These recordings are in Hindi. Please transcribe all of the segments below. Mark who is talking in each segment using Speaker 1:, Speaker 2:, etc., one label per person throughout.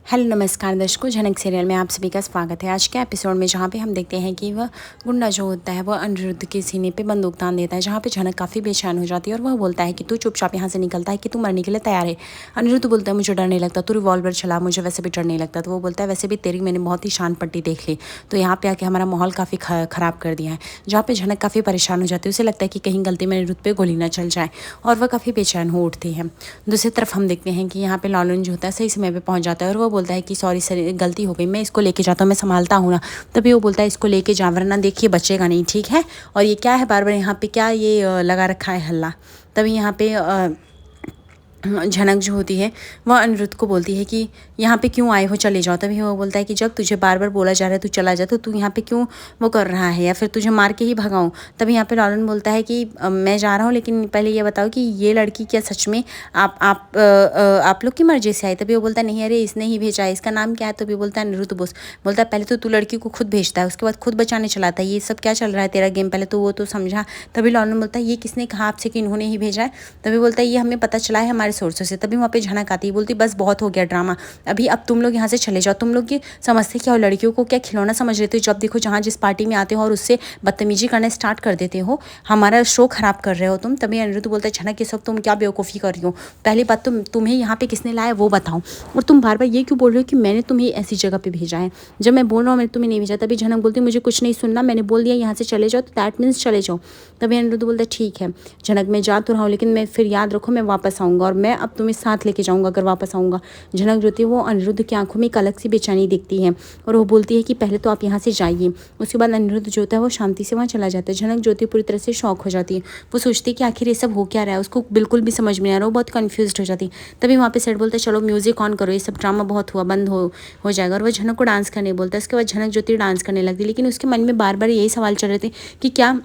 Speaker 1: हेलो नमस्कार दर्शकों, झनक सीरियल में आप सभी का स्वागत है। आज के एपिसोड में जहाँ पे हम देखते हैं कि वह गुंडा जो होता है वह अनिरुद्ध के सीने पे बंदूक तान देता है, जहाँ पे झनक काफ़ी बेचैन हो जाती है और वह बोलता है कि तू चुपचाप यहाँ से निकलता है कि तू मरने के लिए तैयार है। अनिरुद्ध बोलता है मुझे डर नहीं लगता, तू रिवॉल्वर चला, मुझे वैसे भी डर नहीं लगता। तो वो बोलता है वैसे भी तेरी मैंने बहुत ही शान पट्टी देख ली, तो यहाँ पे आके हमारा माहौल काफ़ी ख़राब कर दिया है। जहाँ पे झनक काफ़ी परेशान हो जाती है, उसे लगता है कि कहीं गलती में अनिरुद्ध पे गोली ना चल जाए और वह काफ़ी बेचैन हो उठती है। दूसरी तरफ हम देखते हैं कि यहाँ पे लालन जो होता है सही समय पे पहुँच जाता है और वो बोलता है कि सॉरी सर, गलती हो गई, मैं इसको लेके जाता हूँ, मैं संभालता हूँ ना। तभी वो बोलता है इसको लेके जा, वरना देखिए बचेगा नहीं, ठीक है। और ये क्या है बार बार यहाँ पे क्या ये लगा रखा है हल्ला। तभी यहाँ पे झनक जो होती है वह अनिरुद्ध को बोलती है कि यहाँ पे क्यों आए हो, चले जाओ। तभी वो बोलता है कि जब तुझे बार बार बोला जा रहा है तू चला जा, तो तू यहाँ पे क्यों वो कर रहा है, या फिर तुझे मार के ही भगाऊँ। तभी यहाँ पे लालन बोलता है कि मैं जा रहा हूँ, लेकिन पहले ये बताओ कि ये लड़की क्या सच में आप लोग की मर्जी से आई। तभी वो बोलता है नहीं, अरे इसने ही भेजा है, इसका नाम क्या है। तभी बोलता है अनिरुद्ध बोस। बोलता है पहले तो तू लड़की को खुद भेजता है, उसके बाद खुद बचाने चलाता है, ये सब क्या चल रहा है तेरा गेम, पहले तो वो तो समझा। तभी लालन बोलता है ये किसने कहा आपसे कि इन्होंने ही भेजा है। तभी बोलता है ये हमें पता चला है हमारे सोर्सों से। तभी वहाँ पे झनक आती है, बोलती बस बहुत हो गया ड्रामा, अभी अब तुम लोग यहाँ से चले जाओ। तुम लोग ये समझते क्या हो, लड़कियों को क्या खिलौना समझ लेते हो। जब देखो जहाँ जिस पार्टी में आते हो और उससे बदतमीजी करना स्टार्ट कर देते हो, हमारा शो खराब कर रहे हो तुम। तभी अनिरुद्ध बोलता है झनक ये सब तुम क्या बेवकूफ़ी कर रही हो, पहली बात तुम्हें यहाँ पे किसने लाया वो बताओ, और तुम बार बार ये क्यों बोल रहे हो कि मैंने तुम्हें ऐसी जगह पे भेजा है, जब मैं बोल रहा हूँ मैंने तुम्हें नहीं भेजा। तभी झनक बोलती मुझे कुछ नहीं सुनना, मैंने बोल दिया यहाँ से चले जाओ, तो दैट मीन्स चले जाओ। तभी अनिरुद्ध बोलता है ठीक है झनक, मैं जा तो रहा हूँ, लेकिन मैं फिर याद रखो मैं वापस आऊँगा और मैं अब तुम्हें साथ लेके जाऊँगा अगर वापस आऊँगा। झनक जो थी वो अनिरुद्ध की आंखों में एक अलग सी बेचैनी दिखती है और वो बोलती है कि पहले तो आप यहाँ से जाइए। उसके बाद अनिरुद्ध जो होता है वो शांति से वहाँ चला जाता है। झनक जो थी पूरी तरह से शॉक हो जाती है, वो सोचती है कि आखिर ये सब हो क्या रहा है, उसको बिल्कुल भी समझ में नहीं आ रहा, वो बहुत कन्फ्यूज हो जाती है। तभी वहाँ पे सेठ बोलता है चलो म्यूजिक ऑन करो, ये सब ड्रामा बहुत हुआ, बंद हो जाएगा। और वो झनक को डांस करने बोलता है। उसके बाद झनक जो थी डांस करने लगती, लेकिन उसके मन में बार बार यही सवाल चल रहे थे कि क्या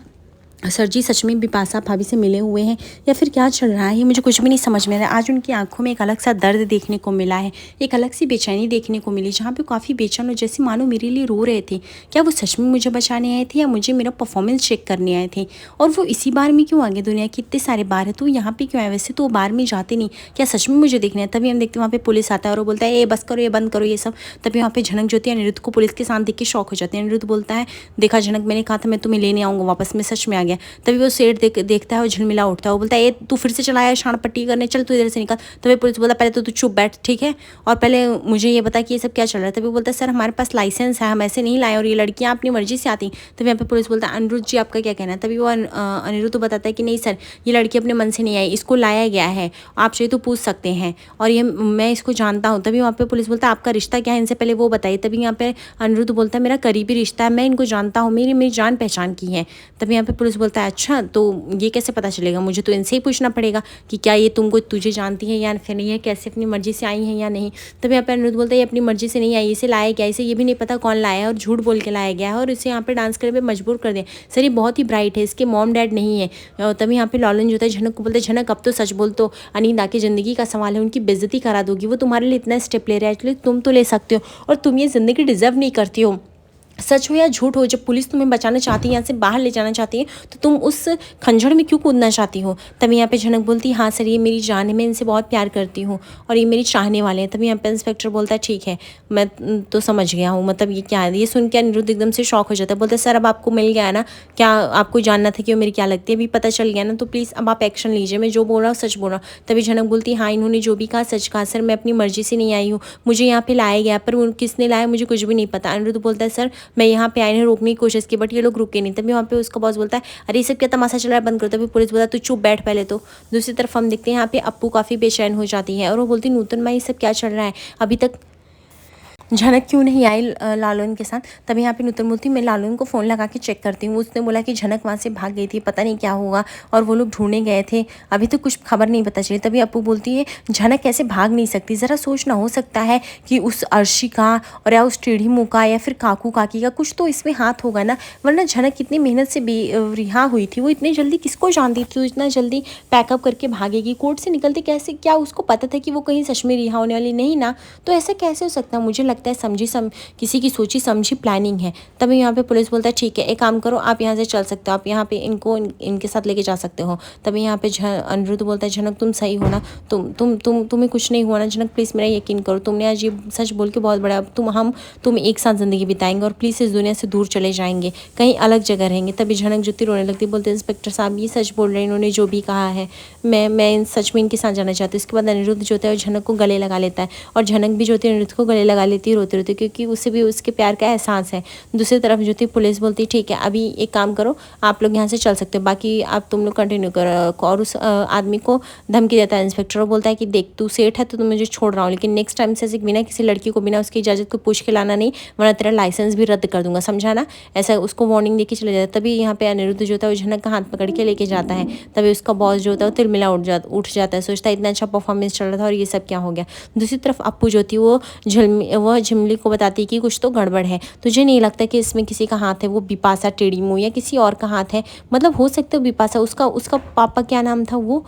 Speaker 1: सर जी सच में बिपाशा भाभी से मिले हुए हैं या फिर क्या चल रहा है, ये मुझे कुछ भी नहीं समझ में आ रहा है। आज उनकी आंखों में एक अलग सा दर्द देखने को मिला है, एक अलग सी बेचैनी देखने को मिली, जहाँ पे काफ़ी बेचैन हो, जैसे मानो मेरे लिए रो रहे थे। क्या वो सच में मुझे बचाने आए थे या मुझे मेरा परफॉर्मेंस चेक करने आए थे, और वो इसी बार में क्यों आगे, दुनिया के इतने सारे बार है तो यहाँ पे क्यों आए, वैसे तो वो बार में जाते नहीं, क्या सच में मुझे देखना है। तभी हम देखते हैं वहाँ पे पुलिस आता है और वो बोलता है ये बस करो, ये बंद करो ये सब। तभी वहाँ पे झनक जो होती है अनिरुद्ध को पुलिस के साथ देख के शौक हो जाती है। अनिरुद्ध बोलता है देखा झनक, मैंने कहा था मैं तुम्हें लेने आऊँगा वापस, में सच में आ गया। तभी वो देखता है और झिलमिला उठता है, वो बोलता है ये तू फिर से चला आया शान पट्टी करने, चल तू इधर से निकल। तभी पुलिस बोलता पहले तो तू चुप बैठ, ठीक है, और पहले मुझे ये बता कि ये सब क्या चल रहा है। तभी बोलता है सर हमारे पास लाइसेंस है, हम ऐसे नहीं लाए, और ये लड़कियां अपनी मर्जी से आती। तभी यहाँ पे पुलिस बोलता है अनिरुद्ध जी आपका क्या कहना है। तभी वो अनिरुद्ध बताता है कि नहीं सर, ये लड़की अपने मन से नहीं आई, इसको लाया गया है, आप चाहिए तो पूछ सकते हैं, और ये मैं इसको जानता हूँ। तभी वहाँ पे पुलिस बोलता है आपका रिश्ता क्या है इनसे, पहले वो बताइए। तभी यहाँ पे अनिरुद्ध बोलता है मेरा करीबी रिश्ता है, मैं इनको जानता हूँ, मेरी जान पहचान की है। तभी यहाँ पे पुलिस बोलता है अच्छा तो ये कैसे पता चलेगा, मुझे तो इनसे ही पूछना पड़ेगा कि क्या ये तुझे जानती है या फिर ये कैसे अपनी मर्जी से आई है या नहीं। तभी यहाँ पे अनिरुद्ध बोलता है ये अपनी मर्जी से नहीं आई, इसे लाया गया, इसे ये भी नहीं पता कौन लाया है, और झूठ बोल के लाया गया है और इसे यहाँ पे डांस करने पे मजबूर कर दिया। सर ये बहुत ही ब्राइट है, इसके मॉम डैड नहीं है। तभी यहाँ पे लालन जो होता है झनक को बोलते हैं झनक अब तो सच बोल, तो अनींदा की ज़िंदगी का सवाल है, उनकी बेइज्जती करा दोगी, वो तुम्हारे लिए इतना स्टेप ले रहा है, एक्चुअली तुम तो ले सकते हो, और तुम ये ज़िंदगी डिजर्व नहीं करती हो। सच हो या झूठ हो, जब पुलिस तुम्हें बचाना चाहती है, यहाँ से बाहर ले जाना चाहती है, तो तुम उस खंजर में क्यों कूदना चाहती हो। तभी यहाँ पे झनक बोलती है हाँ सर ये मेरी जान है, मैं इनसे बहुत प्यार करती हूँ और ये मेरी चाहने वाले हैं। तभी यहाँ पे इंस्पेक्टर बोलता है ठीक है मैं तो समझ गया हूँ, मतलब ये क्या है। ये सुन के अनिरुद्ध एकदम से शॉक हो जाता है, बोलते सर अब आपको मिल गया है ना, क्या आपको जानना था कि वो मेरी क्या लगती है, अभी पता चल गया ना, तो प्लीज़ अब आप एक्शन लीजिए, मैं जो बोल रहा हूँ सच बोल रहा हूँ। तभी झनक बोलती है हाँ इन्होंने जो भी कहा सच कहा सर, मैं अपनी मर्जी से नहीं आई हूँ, मुझे यहाँ पे लाया गया, पर किसने लाया मुझे कुछ भी नहीं पता। अनिरुद्ध बोलता है सर मैं यहाँ पे आए रोकने की कोशिश की बट ये लोग रुके नहीं। तभी वहाँ पे उसका बॉस बोलता है अरे ये सब क्या तमाशा चल रहा है, बंद करो। तभी पुलिस बोलता है तू चुप बैठ पहले तो। दूसरी तरफ हम देखते हैं यहाँ पे अप्पू काफ़ी बेचैन हो जाती है और वो बोलती नूतन माँ ये सब क्या चल रहा है, अभी तक झनक क्यों नहीं आई लालन के साथ। तभी यहाँ पे नूतन बोलती मैं लालन को फ़ोन लगा के चेक करती हूँ, उसने बोला कि झनक वहाँ से भाग गई थी, पता नहीं क्या हुआ, और वो लोग ढूंढने गए थे, अभी तो कुछ खबर नहीं पता चली। तभी अप्पू बोलती है झनक कैसे भाग नहीं सकती, ज़रा सोचना, हो सकता है कि उस अर्शी का और या उस टेढ़ी मुँह का या फिर काकू काकी का कुछ तो इसमें हाथ होगा ना, वरना झनक कितनी मेहनत से रिहा हुई थी, वो इतनी जल्दी किसको जानती थी, इतना जल्दी पैकअप करके भागेगी, कोर्ट से निकलते कैसे, क्या उसको पता था कि वो कहीं सच में रिहा होने वाली नहीं ना, तो ऐसा कैसे हो सकता है। मुझे लगता लगता है किसी की सोची समझी प्लानिंग है। तभी यहाँ पे पुलिस बोलता है ठीक है, एक काम करो, आप यहाँ से चल सकते हो, आप यहाँ पे इनके साथ लेके जा सकते हो। तभी यहाँ पे अनिरुद्ध बोलता है झनक तुम सही हो ना, तुम्हें कुछ नहीं हुआ ना झनक, प्लीज़ मेरा यकीन करो, तुमने आज ये सच बोल के बहुत बड़ा, तुम एक साथ ज़िंदगी बिताएंगे और प्लीज़ इस दुनिया से दूर चले जाएंगे, कहीं अलग जगह रहेंगे। तभी झनक ज्योति रोने लगती, बोलते इंस्पेक्टर साहब ये सच बोल रहे हैं, इन्होंने जो भी कहा है, मैं सच में इनके साथ जाना चाहती हूँ। इसके बाद अनिरुद्ध जो होता है झनक को गले लगा लेता है और झनक भी जो होती है अनिरुद्ध को गले लगा लेती है रोते रोते, क्योंकि उसे भी उसके प्यार का एहसास है। दूसरी तरफ जो थी पुलिस बोलती ठीक है, अभी एक काम करो, आप लोग यहाँ से चल सकते हो, बाकी आप तुम लोग कंटिन्यू करो। और उस आदमी को धमकी देता है इंस्पेक्टर, और बोलता है कि देख तू सेठ है तो तुम मुझे छोड़ रहा हूँ, लेकिन नेक्स्ट टाइम से बिना किसी लड़की को बिना उसकी इजाज़त को पूछ के लाना नहीं, वरना तेरा लाइसेंस भी रद्द कर दूंगा, समझा ना। ऐसा उसको वार्निंग देके चले जाता है। तभी यहाँ पे अनिरुद्ध जो होता है वो झनक का हाथ पकड़ के लेके जाता है। तभी उसका बॉस जो होता है वो तिलमिला उठ जाता है, सोचता है इतना अच्छा परफॉर्मेंस चल रहा था और ये सब क्या हो गया। दूसरी तरफ अप्पू जो थी वो झिमली को बताती है कि कुछ तो गड़बड़ है, तुझे नहीं लगता कि इसमें किसी का हाथ है, वो बिपाशा टेढ़ी मुँह या किसी और का हाथ है, मतलब हो सकता है बिपाशा, उसका पापा क्या नाम था, वो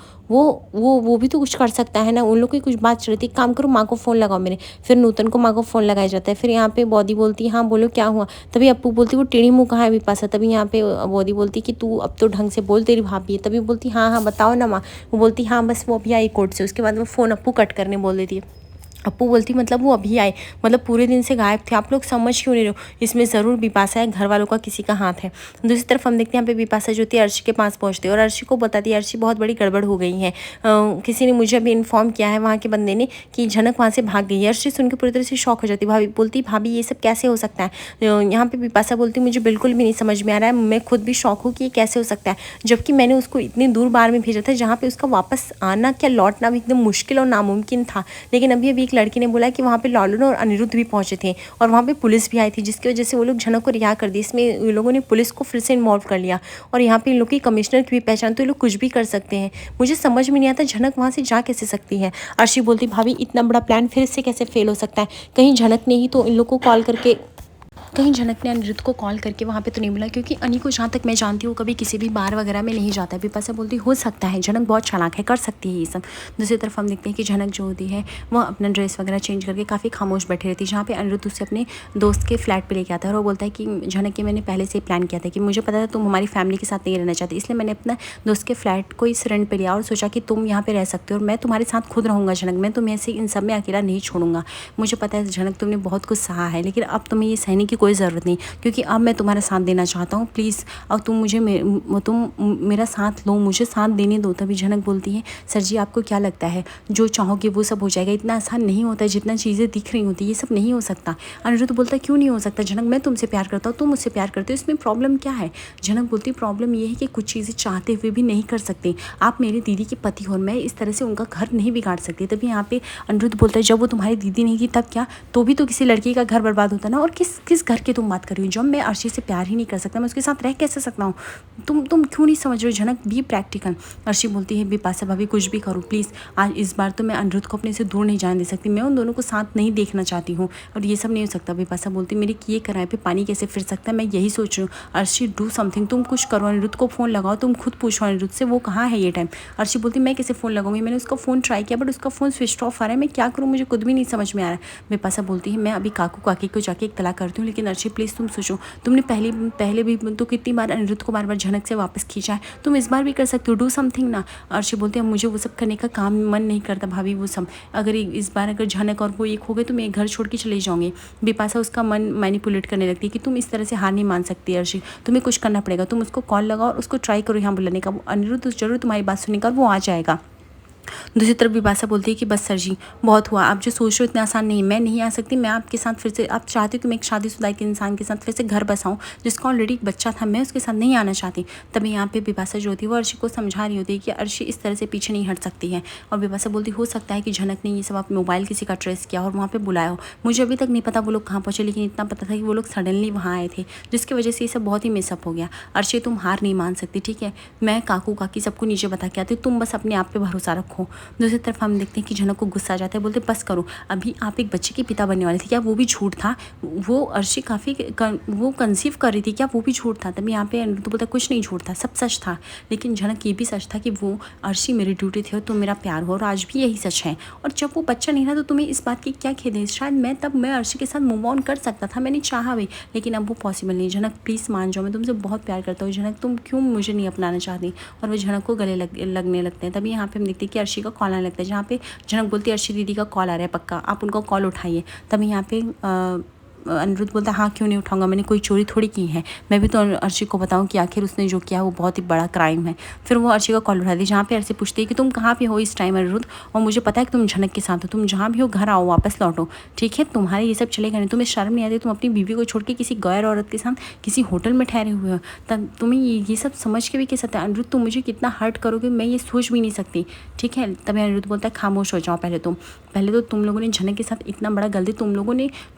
Speaker 1: भी तो कुछ कर सकता है ना। उन लोग की कुछ बात चल रही थी, काम करो माँ को फ़ोन लगाओ मेरे। फिर नूतन को माँ को फ़ोन लगाया जाता है। फिर यहाँ पे बॉडी बोलती है हाँ बोलो क्या हुआ। तभी अप्पू बोलती वो टेढ़ी मुँह कहाँ है बिपाशा। तभी यहाँ पे बॉडी बोलती कि तू अब तो ढंग से बोल, तेरी भाभी है। तभी बोलती हाँ बताओ ना माँ। वो बोलती हाँ बस वो अभी आई कोर्ट से। उसके बाद वो फ़ोन अप्पू कट करने बोल देती है। अप्पू बोलती मतलब वो अभी आए, मतलब पूरे दिन से गायब थे, आप लोग समझ क्यों नहीं रहे हो, इसमें ज़रूर बिपाशा है, घर वालों का किसी का हाथ है। दूसरी तरफ हम देखते हैं यहाँ पे बिपाशा जो थी अर्शी के पास पहुँचती है और अर्शी को बताती है अर्शी बहुत बड़ी गड़बड़ हो गई है, किसी ने मुझे अभी इन्फॉर्म किया है वहाँ के बंदे ने कि झनक वहाँ से भाग गई है। अर्शी सुन के पूरी तरह से शॉक हो जाती है। भाभी बोलती भाभी ये सब कैसे हो सकता है। यहाँ पे बिपाशा बोलती मुझे बिल्कुल भी नहीं समझ में आ रहा है, मैं खुद भी शॉक हूँ कि ये कैसे हो सकता है, जबकि मैंने उसको इतनी दूर बार में भेजा था जहाँ पे उसका वापस आना क्या लौटना भी एकदम मुश्किल और नामुमकिन था। लेकिन अभी एक लड़की ने बोला कि वहाँ पे लालन और अनिरुद्ध भी पहुंचे थे और वहाँ पे पुलिस भी आई थी, जिसकी वजह से वो लोग झनक को रिहा कर दी। इसमें इन लोगों ने पुलिस को फिर से इन्वॉल्व कर लिया और यहाँ पे इन लोग की कमिश्नर की भी पहचान, तो ये लोग कुछ भी कर सकते हैं। मुझे समझ में नहीं आता झनक वहाँ से जा कैसे सकती है। अर्शी बोलती भाभी इतना बड़ा प्लान फिर से कैसे फेल हो सकता है, कहीं झनक ने ही तो इन लोग को कहीं झनक ने अनिरुद्ध को कॉल करके वहाँ पे तो नहीं मिला, क्योंकि अनी को जहाँ तक मैं जानती हूँ कभी किसी भी बार वगैरह में नहीं जाता है। बिपाशा बोलती हो सकता है, झनक बहुत चालाक है, कर सकती है ये सब। दूसरी तरफ हम देखते हैं कि झनक जो होती है वो अपना ड्रेस वगैरह चेंज करके काफ़ी खामोश बैठी रहती है, जहाँ पे अनिरुद्ध उससे अपने दोस्त के फ्लैट पर लेके आता है और वो बोलता है कि झनक के मैंने पहले से प्लान किया था कि मुझे पता था तुम हमारी फैमिली के साथ नहीं रहना चाहती, इसलिए मैंने अपना दोस्त के फ्लैट को इस रेंट पर लिया और सोचा कि तुम यहाँ पर रह सकते हो और मैं तुम्हारे साथ खुद रहूँगा झनक, मैं तुम्हें ऐसे इन सब में अकेला नहीं छोड़ूंगा। मुझे पता है झनक तुमने बहुत कुछ सहा है, लेकिन अब तुम्हें ये सहने की कोई ज़रूरत नहीं, क्योंकि अब मैं तुम्हारा साथ देना चाहता हूँ, प्लीज़ अब तुम मेरा साथ लो, मुझे साथ देने दो। तभी झनक बोलती है सर जी आपको क्या लगता है जो चाहोगे वो सब हो जाएगा, इतना आसान नहीं होता है जितना चीज़ें दिख रही होती, ये सब नहीं हो सकता। अनिरुद्ध बोलता है क्यों नहीं हो सकता झनक, मैं तुमसे प्यार करता हूँ, तुम मुझसे प्यार करते हो, इसमें प्रॉब्लम क्या है। झनक बोलती प्रॉब्लम ये है कि कुछ चीज़ें चाहते हुए भी नहीं कर सकते, आप मेरी दीदी के पति हो और मैं इस तरह से उनका घर नहीं बिगाड़ सकती। तभी यहाँ पे अनिरुद्ध बोलता है जब वो तुम्हारी दीदी नहीं थी तब क्या, तो भी तो किसी लड़की का घर बर्बाद होता ना, और किस घर की तुम बात कर रही हो, जब मैं अर्शी से प्यार ही नहीं कर सकता मैं उसके साथ रह कैसे सकता हूँ, तुम क्यों नहीं समझ रहे हो झनक, बी प्रैक्टिकल। अर्शी बोलती है बिपाशा भाभी कुछ भी करो प्लीज़, आज इस बार तो मैं अनिरुद्ध को अपने से दूर नहीं जाने दे सकती, मैं उन दोनों को साथ नहीं देखना चाहती हूँ और ये सब नहीं हो सकता। बिपाशा बोलती मेरे किए कराए पे पानी कैसे फिर सकता है, मैं यही सोच रही हूँ। अर्शी डू समथिंग, तुम कुछ करो, अनिरुद्ध को फ़ोन लगाओ, तुम खुद पूछो अनिरुद्ध से वो कहाँ है ये टाइम। अर्शी बोलती मैं कैसे फ़ोन लगाऊंगी, मैंने उसका फ़ोन ट्राई किया बट उसका फ़ोन स्विच ऑफ आ रहा है, मैं क्या करूँ, मुझे खुद भी नहीं समझ में आ रहा है। बिपाशा बोलती है मैं अभी काकू काकी को जाके एक तलाक करती हूँ, लेकिन अर्शी प्लीज़ तुम सोचो, तुमने पहले भी तो कितनी बार अनिरुद्ध को बार झनक से वापस खींचा है, तुम इस बार भी कर सकते हो, डू समथिंग ना। अर्शी बोलती है मुझे वो सब करने का काम मन नहीं करता भाभी, वो सब अगर इस बार अगर झनक और वो एक हो गए तो मैं घर छोड़ के चले जाऊँगी। बिपाशा उसका मन मैनिपुलेट करने लगती है कि तुम इस तरह से हार नहीं मान सकती अर्शी, तुम्हें कुछ करना पड़ेगा, तुम उसको कॉल लगाओ और उसको ट्राई करो यहाँ बुलाने का, वो अनिरुद्ध जरूर तुम्हारी बात सुनेगा और वो आ जाएगा। दूसरी तरफ बिपाशा बोलती है कि बस सर जी बहुत हुआ, आप जो सोच रहे हो इतना आसान नहीं, मैं नहीं आ सकती, मैं आपके साथ फिर से, आप चाहती हो कि मैं एक शादीशुदा के इंसान के साथ फिर से घर बसाऊं जिसका ऑलरेडी एक बच्चा था, मैं उसके साथ नहीं आना चाहती। तभी यहाँ पे बिपाशा जो होती है वो अर्शी को समझा रही होती है कि अर्शी इस तरह से पीछे नहीं हट सकती है। और बिपाशा बोलती हो सकता है कि झनक ने ये सब आप मोबाइल किसी का ट्रेस किया और वहाँ पर बुलाया हो, मुझे अभी तक नहीं पता वो लोग कहाँ पहुँचे, लेकिन इतना पता था कि वो लोग सडनली वहाँ आए थे जिसकी वजह से ये सब बहुत ही मिसअप हो गया। अर्शी तुम हार नहीं मान सकती, ठीक है, मैं काकू काकी सबको नीचे बता के आती हूँ, तुम बस अपने आप पे भरोसा रखो। रखो। दूसरी तरफ हम देखते हैं कि झनक को गुस्सा आ जाता है, बोलते बस करो, अभी आप एक बच्चे के पिता बनने वाले थे, क्या वो भी झूठ था? वो अर्शी काफ़ी वो कंसीव कर रही थी, क्या वो भी झूठ था? तभी यहाँ पे अनिरुद्ध बोलता कुछ नहीं झूठ था, सब सच था। लेकिन झनक ये भी सच था कि वो अर्शी मेरी ड्यूटी थी और तुम मेरा प्यार हो, और आज भी यही सच है। और जब वो बच्चा नहीं था तो तुम्हें इस बात की क्या खेद है? शायद मैं अर्शी के साथ मूव ऑन कर सकता था, मैंने चाहा भी, लेकिन अब वो पॉसिबल नहीं। झनक प्लीज़ मान जाओ, मैं तुमसे बहुत प्यार करता हूँ झनक, तुम क्यों मुझे नहीं अपनाना चाहती? और वो झनक को गले लगने लगते हैं। तभी यहाँ पे हम देखते हैं कि अर्शी का कॉल आने लगता है, जहाँ पे झनक बोलती है अर्शी दीदी का कॉल आ रहा है, पक्का आप उनका कॉल उठाइए। तभी यहाँ पे अनिरुद्ध बोलता है हाँ क्यों नहीं उठाऊंगा, मैंने कोई चोरी थोड़ी की है, मैं भी तो अर्शी को बताऊं कि आखिर उसने जो किया वो बहुत ही बड़ा क्राइम है। फिर वो अर्शी का कॉल उठाती है, जहाँ पे अर्शी पूछती है कि तुम कहाँ पे हो इस टाइम अनिरुद्ध, और मुझे पता है कि तुम झनक के साथ हो, तुम जहाँ भी हो घर आओ, वापस लौटो, ठीक है? तुम्हारे ये सब चलेगा नहीं, तुम्हें शर्म नहीं आती? तुम अपनी बीवी को छोड़ के किसी गैर औरत के साथ किसी होटल में ठहरे हुए हो, तब तुम्हें ये सब समझ के भी कैसे आता है? अनिरुद्ध तुम मुझे कितना हर्ट करोगे मैं ये सोच भी नहीं सकती, ठीक है? तभी अनिरुद्ध बोलता है खामोश हो जाओ, पहले तो तुम लोगों ने झनक के साथ इतना बड़ा गलती,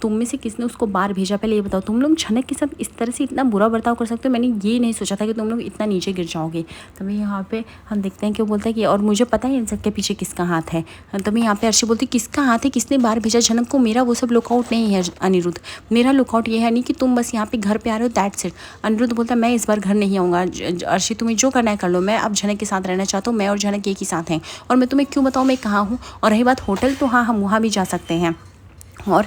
Speaker 1: तुम में से किसने उसको बाहर भेजा? पहले ये बताओ, तुम लोग झनक के साथ इस तरह से इतना बुरा बर्ताव कर सकते हो? मैंने ये नहीं सोचा था कि तुम लोग इतना नीचे गिर जाओगे। तभी यहाँ पे हम देखते हैं कि वो बोलता है कि और मुझे पता है इन सब के पीछे किसका हाथ है। तभी यहाँ पे अर्शी बोलती है किसका हाथ है, किसने बाहर भेजा झनक को? मेरा वो सब लुकआउट नहीं है अनिरुद्ध, मेरा लुकआउट ये है नहीं कि तुम बस यहाँ पे घर पे आ रहे हो, दैट्स इट। अनिरुद्ध बोलता है मैं इस बार घर नहीं आऊँगा, अर्शी तुम्हें जो करना है कर लो, मैं अब झनक के साथ रहना चाहता हूँ, मैं और झनक एक ही साथ हैं, और मैं तुम्हें क्यों बताऊँ मैं कहाँ हूँ। और रही बात होटल, तो हाँ हम वहाँ भी जा सकते हैं, और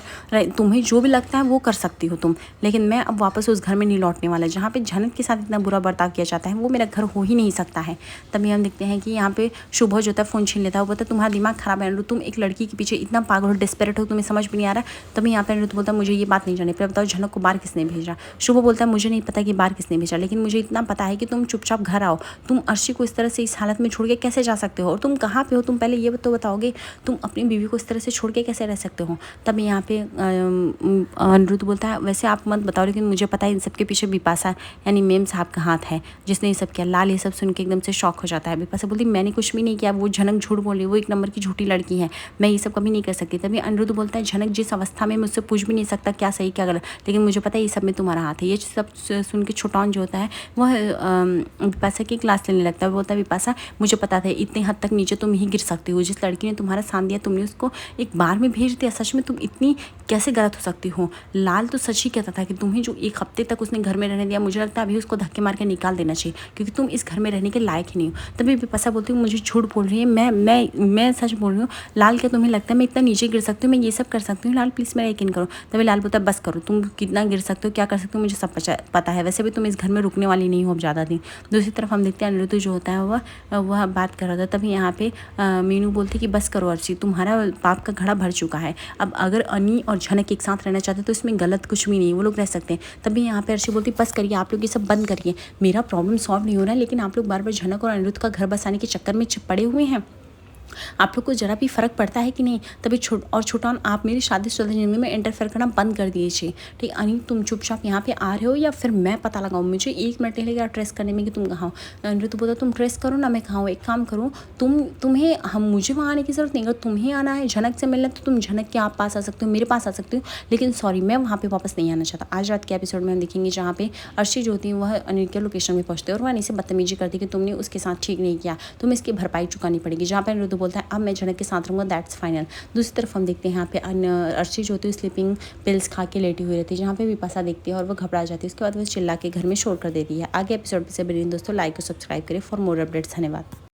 Speaker 1: तुम्हें जो भी लगता है वो कर सकती हो तुम, लेकिन मैं अब वापस उस घर में नहीं लौटने वाला जहाँ पे झनक के साथ इतना बुरा बर्ताव किया जाता है, वो मेरा घर हो ही नहीं सकता है। तभी हम देखते हैं कि यहाँ पे शुभ जो होता है फ़ोन छीन लेता है, वो बोलता है तुम्हारा दिमाग खराब है अनिरुद्ध, तुम एक लड़की के पीछे इतना पागल हो, डिस्परेट हो, तुम्हें समझ भी नहीं आ रहा। तभी यहाँ पे अनिरुद्ध बोलता है मुझे ये बात नहीं जानी, फिर बताओ झनक को बाहर किसने भेजा? शुभ बोलता है मुझे नहीं पता कि बाहर किसने भेजा, लेकिन मुझे इतना पता है कि तुम चुपचाप घर आओ, तुम अर्शी को इस तरह से इस हालत में छोड़ के कैसे जा सकते हो, और तुम कहाँ पे हो? तुम पहले ये तो बताओगे, तुम अपनी बीवी को इस तरह से छोड़ के कैसे रह सकते हो? तभी यहाँ पे अनिरुद्ध बोलता है वैसे आप मत बताओ, लेकिन मुझे पता है इन सब के पीछे बिपाशा यानी मेम साहब का हाथ है, जिसने ये सब किया। लाल ये सब सुन के एकदम से शॉक हो जाता है। बिपाशा बोलती मैंने कुछ भी नहीं किया, वो झनक झूठ बोल रही है, वो एक नंबर की झूठी लड़की है, मैं ये सब कभी नहीं कर सकती। तभी अनिरुद्ध बोलता है झनक जिस अवस्था में मुझसे पूछ भी नहीं सकता क्या सही क्या गलत, लेकिन मुझे पता है ये सब में तुम्हारा हाथ है। ये सब सुन के छोटान जो होता है वह बिपाशा की क्लास लेने लगता है। बोलता है बिपाशा मुझे पता था इतनी हद तक नीचे तुम ही गिर सकती हो, जिस लड़की ने तुम्हारा साथ दिया तुमने उसको एक बार में भेज दिया, सच में तुम इतनी कैसे गलत हो सकती हो? लाल तो सच ही कहता था कि तुम्हें जो एक हफ्ते तक उसने घर में रहने दिया, मुझे लगता है अभी उसको धक्के मार के निकाल देना चाहिए, क्योंकि तुम इस घर में रहने के लायक ही नहीं हो। तभी बिपाशा बोलती हूँ मुझे झूठ बोल रही है, मैं सच बोल रही हूँ। लाल क्या तुम्हें लगता है मैं इतना नीचे गिर सकती हूँ, मैं ये सब कर सकती हूँ? लाल प्लीज़ मेरा यकीन करो। तभी लाल बोलता बस करो, तुम कितना गिर सकते हो क्या कर सकते हो मुझे सब पता है, वैसे भी तुम इस घर में रुकने वाली नहीं हो अब ज़्यादा दिन। दूसरी तरफ हम देखते हैं अनिरुद्ध जो होता है वह बात कर रहा था। तभी यहाँ पे मीनू बोलती कि बस करो अर्शी, तुम्हारा पाप का घड़ा भर चुका है, अब अगर अनी और झनक एक साथ रहना चाहते तो इसमें गलत कुछ भी नहीं, वो लोग रह सकते हैं। तभी यहाँ पे अर्शी बोलती बस करिए आप लोग ये सब बंद करिए, मेरा प्रॉब्लम सॉल्व नहीं हो रहा है, लेकिन आप लोग बार बार झनक और अनिरुद्ध का घर बसाने के चक्कर में पड़े हुए हैं। आप लोग को ज़रा भी फ़र्क पड़ता है कि नहीं? तभी छोटा आप मेरी शादीशुदा ज़िंदगी में इंटरफेयर करना बंद कर दीजिए, ठीक? अनिल तुम चुपचाप यहाँ पे आ रहे हो या फिर मैं पता लगाऊँ? मुझे 1 मिनट लगेगा ट्रेस करने में कि तुम कहाँ हो। अनिरुद्ध बोला तुम ट्रेस करो ना, मैं कहाँ हूँ, एक काम करो मुझे वहाँ आने की ज़रूरत नहीं, अगर तुम्हें आना है झनक से मिलना तो तुम झनक के आप पास आ सकते हो, मेरे पास आ सकते हो, लेकिन सॉरी मैं वहाँ पर वापस नहीं आना चाहता। आज रात के एपिसोड में हम देखेंगे जहाँ पे अर्शी जो होती है वह अनिल के लोकेशन में पहुँचते हैं और वह अनिल से बदतमीजी करती है कि तुमने उसके साथ ठीक नहीं किया, तुम्हें इसकी भरपाई चुकानी पड़ेगी। जहाँ पर अनिरुद्ध बोलता है अब मैं झनक के साथ रहूँगा, दैट्स फाइनल। दूसरी तरफ हम देखते हैं यहाँ पे अर्शी जो होती है स्लीपिंग पिल्स खा के लेटी हुई रहती है, जहाँ पे बिपाशा देखती है और वो घबरा जाती है। उसके बाद वो चिल्ला के घर में शोर कर देती है। आगे एपिसोड से बने दोस्तों लाइक और सब्सक्राइब करें फॉर मोर अपडेट्स। धन्यवाद।